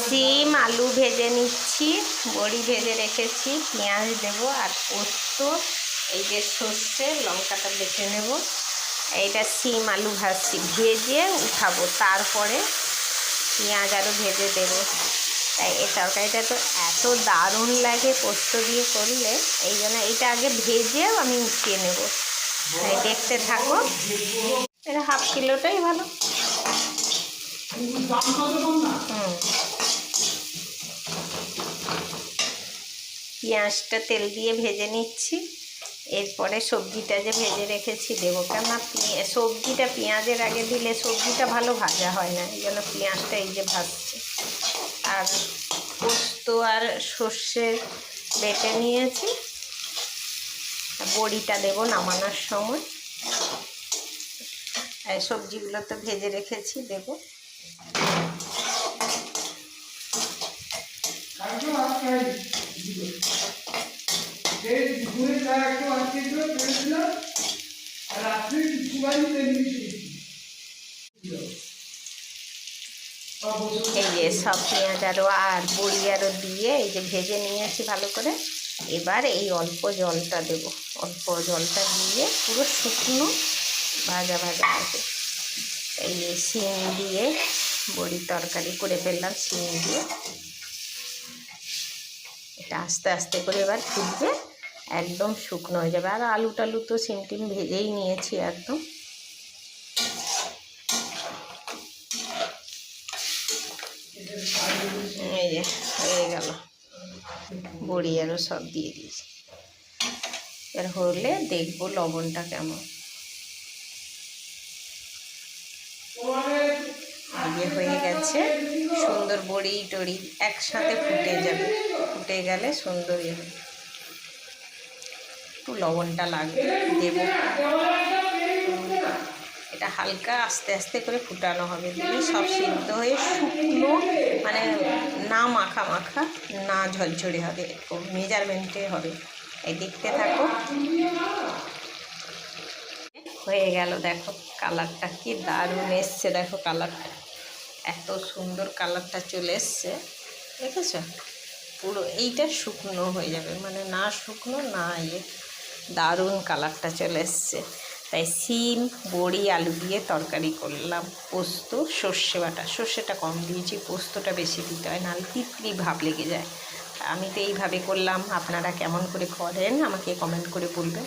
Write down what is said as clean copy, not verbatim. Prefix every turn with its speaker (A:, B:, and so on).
A: সিম আলু ভেজে নিচ্ছি, বড়ি ভেজে রেখেছি, পেঁয়াজ দেবো আর পোস্ত, এই যে সর্ষে লঙ্কাটা বেটে নেব। এইটা সিম আলু ভাজছি, ভেজে উঠাবো, তারপরে পেঁয়াজ আরও ভেজে দেবো। তাই এই তরকারিটা তো এত দারুণ লাগে পোস্ত দিয়ে করলে, এই জন্য এইটা আগে ভেজেও আমি উঠিয়ে নেব। তাই দেখতে থাকো, এটা হাফ কিলোটাই ভালো। পেঁয়াজটা তেল দিয়ে ভেজে নিচ্ছি, এরপরে সবজিটা যে ভেজে রেখেছি দেবো। কেননা সবজিটা পেঁয়াজের আগে দিলে সবজিটা ভালো ভাজা হয় না, এই জন্য পেঁয়াজটা এই যে ভাজছি। আর পোস্ত আর সর্ষে বেটে নিয়েছি, বড়িটা দেবো নামানোর সময়। আর সবজিগুলো তো ভেজে রেখেছি, দেবো। এই যে সব পেঁয়াজ আর বড়ি আরও দিয়ে এই যে ভেজে নিয়েছি ভালো করে। এবার এই অল্প জলটা দেব, অল্প জলটা দিয়ে পুরো শুকনো ভাজা ভাজা হবে। এই যে শিম দিয়ে বড়ির তরকারি করে ফেললাম, শিম দিয়ে। এটা আস্তে আস্তে করে এবার ফুটবে, একদম শুকনো হয়ে যাবে। আর আলু টালু তো শিম টিম ভেজেই নিয়েছি একদম। এই যে হয়ে গেল, বড়ি আরও সব দিয়ে দিয়েছি। এবার হলে দেখবো লবণটা কেমন। এই যে হয়ে গেছে, সুন্দর বড়ি টড়ি একসাথে ফুটে যাবে, ফুটে গেলে সুন্দর হবে। একটু লবণটা লাগবে, দেবো। এটা হালকা আস্তে আস্তে করে ফুটানো হবে, দিলে সব সিদ্ধ হয়ে শুকনো, মানে না মাখা মাখা না ঝরঝরে হবে, এরকম মেজারমেন্টে হবে। এই দেখতে থাকো। হয়ে গেল, দেখো কালারটা কি দারুণ এসছে, দেখো কালারটা এত সুন্দর কালারটা চলে এসছে, দেখেছো? পুরো এইটা শুকনো হয়ে যাবে, মানে না শুকনো না ইয়ে, দারুণ কালারটা চলে এসছে। তাই সিম বড়ি আলু দিয়ে তরকারি করলাম, পোস্ত সর্ষে বাটা, সর্ষেটা কম দিয়েছি, পোস্তটা বেশি দিতে হয়, নাহলে তিতলি ভাব লেগে যায়। আমি তো এইভাবে করলাম, আপনারা কেমন করে করেন আমাকে কমেন্ট করে বলবেন।